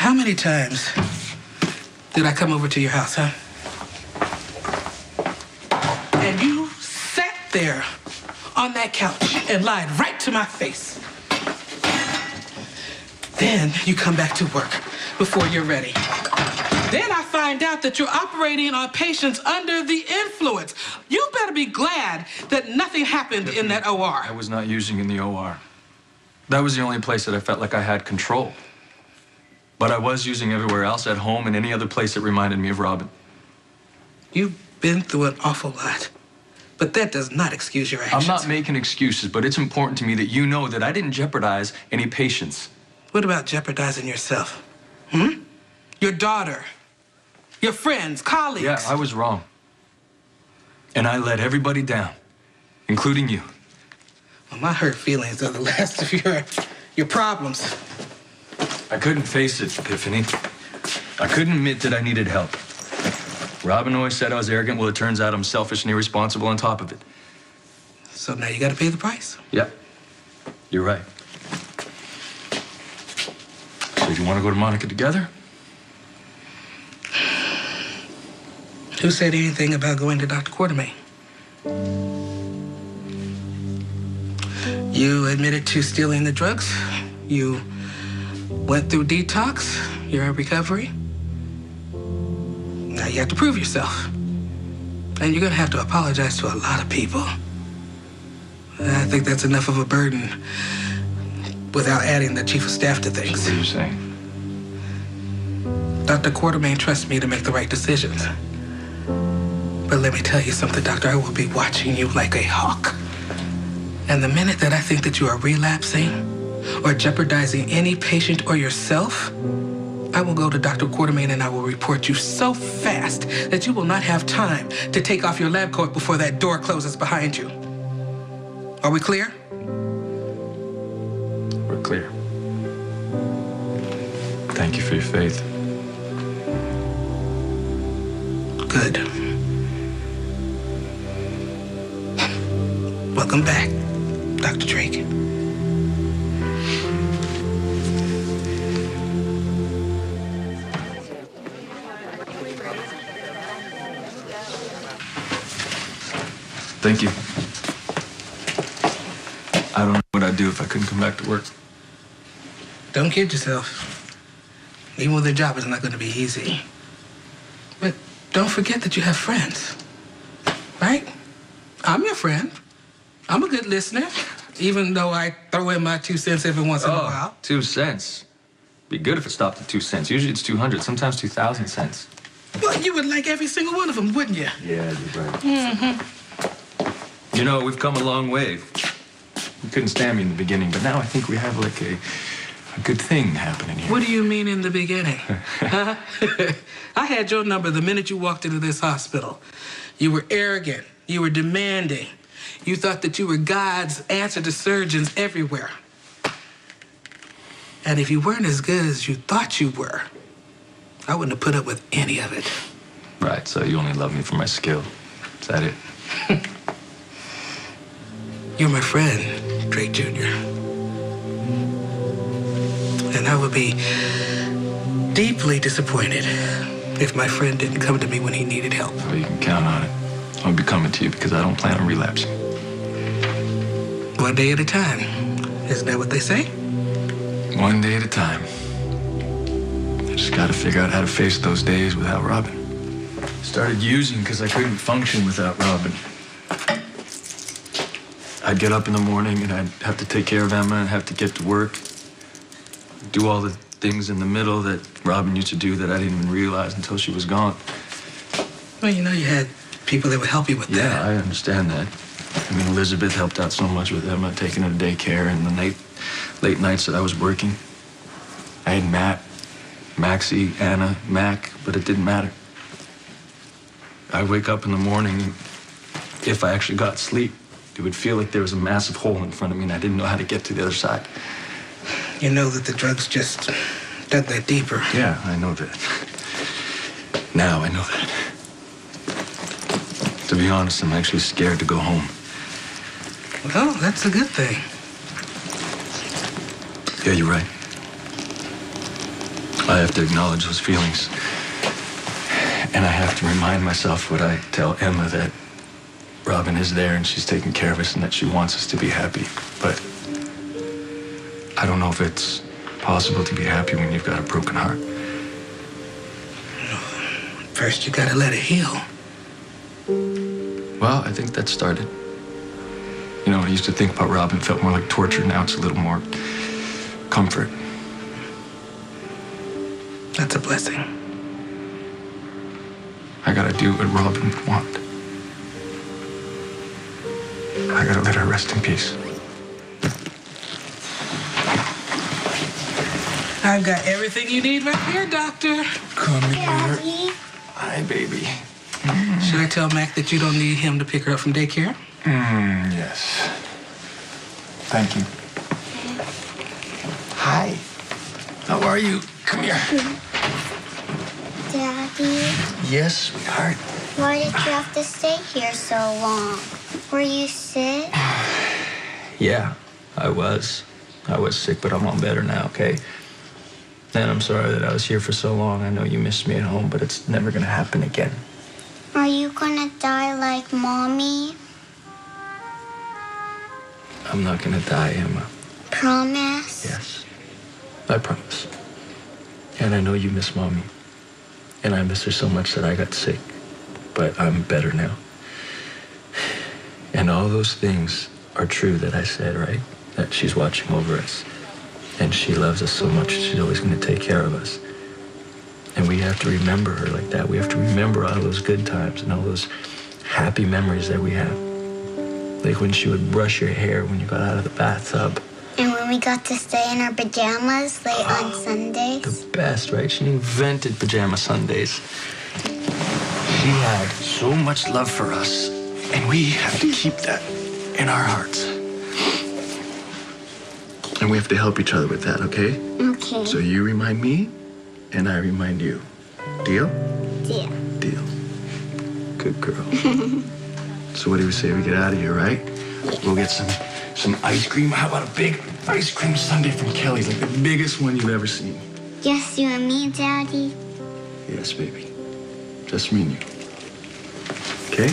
How many times did I come over to your house, huh? And you sat there on that couch and lied right to my face. Then you come back to work before you're ready. Then I find out that you're operating on patients under the influence. You better be glad that nothing happened in that OR. I was not using in the OR. That was the only place that I felt like I had control. But I was using everywhere else, at home and any other place that reminded me of Robin. You've been through an awful lot, but that does not excuse your actions. I'm not making excuses, but it's important to me that you know that I didn't jeopardize any patients. What about jeopardizing yourself? Your daughter, your friends, colleagues. Yeah, I was wrong. And I let everybody down, including you. Well, my hurt feelings are the last of your problems. I couldn't face it, Epiphany. I couldn't admit that I needed help. Robin always said I was arrogant. Well, it turns out I'm selfish and irresponsible on top of it. So now you got to pay the price. Yeah, you're right. So do you want to go to Monica together? Who said anything about going to Dr. Quartermain? You admitted to stealing the drugs. You went through detox. You're in recovery. Now you have to prove yourself. And you're going to have to apologize to a lot of people. I think that's enough of a burden without adding the chief of staff to things. So what are you saying? Dr. Quartermain trusts me to make the right decisions. But let me tell you something, Doctor. I will be watching you like a hawk. And the minute that I think that you are relapsing or jeopardizing any patient or yourself, I will go to Dr. Quartermain and I will report you so fast that you will not have time to take off your lab coat before that door closes behind you. Are we clear? We're clear. Thank you for your faith. Good. Welcome back, Dr. Drake. Thank you. I don't know what I'd do if I couldn't come back to work. Don't kid yourself. Even with a job, it's not going to be easy. But don't forget that you have friends, right? I'm your friend. I'm a good listener, even though I throw in my 2 cents every once in a while. 2 cents. Be good if it stopped at 2 cents. Usually it's 200, sometimes 2,000 cents. Well, you would like every single one of them, wouldn't you? Yeah, you're right. You know, we've come a long way. You couldn't stand me in the beginning, but now I think we have like a good thing happening here. What do you mean in the beginning? Huh? I had your number the minute you walked into this hospital. You were arrogant. You were demanding. You thought that you were God's answer to surgeons everywhere. And if you weren't as good as you thought you were, I wouldn't have put up with any of it. Right, so you only love me for my skill. Is that it? You're my friend, Drake Jr. And I would be deeply disappointed if my friend didn't come to me when he needed help. Well, you can count on it. I'll be coming to you because I don't plan on relapsing. One day at a time. Isn't that what they say? One day at a time. I just got to figure out how to face those days without Robin. Started using because I couldn't function without Robin. I'd get up in the morning and I'd have to take care of Emma and have to get to work. Do all the things in the middle that Robin used to do that I didn't even realize until she was gone. Well, you know, you had people that would help you with that. Yeah, I understand that. I mean, Elizabeth helped out so much with Emma, taking her to daycare and the late nights that I was working. I had Matt, Maxie, Anna, Mac, but it didn't matter. I'd wake up in the morning, and if I actually got sleep, it would feel like there was a massive hole in front of me and I didn't know how to get to the other side. You know that the drugs just dug that deeper. Yeah, I know that. Now I know that. To be honest, I'm actually scared to go home. Well, that's a good thing. Yeah, you're right. I have to acknowledge those feelings. And I have to remind myself what I tell Emma, that Robin is there and she's taking care of us and that she wants us to be happy. But I don't know if it's possible to be happy when you've got a broken heart. First, you gotta let it heal. Well, I think that started. You know, when I used to think about Robin, it felt more like torture. Now it's a little more comfort. That's a blessing. I gotta do what Robin would want. I gotta let her rest in peace. I've got everything you need right here, Doctor. Come here. Daddy. Hi, baby. Should I tell Mac that you don't need him to pick her up from daycare? Yes. Thank you. Hi. How are you? Come here. Daddy, Yes, sweetheart. why did you have to stay here so long? Were you sick? Yeah, I was. I was sick, but I'm all better now, okay? And I'm sorry that I was here for so long. I know you missed me at home, but it's never gonna happen again. Are you gonna die like Mommy? I'm not gonna die, Emma. Promise? Yes, I promise. And I know you miss Mommy. And I miss her so much that I got sick. But I'm better now. And all those things are true that I said, right? That she's watching over us. And she loves us so much, she's always going to take care of us. And we have to remember her like that. We have to remember all those good times and all those happy memories that we have. Like when she would brush your hair when you got out of the bathtub. And when we got to stay in our pajamas late on Sundays? The best, right? She invented pajama Sundays. She had so much love for us, and we have to keep that in our hearts. And we have to help each other with that, okay? Okay. So you remind me, and I remind you. Deal? Deal. Deal. Good girl. So what do we say we get out of here, right? We'll get some ice cream. How about a big ice cream sundae from Kelly's, like the biggest one you've ever seen? Just you and me, Daddy? Yes, baby. Just me and you. Okay?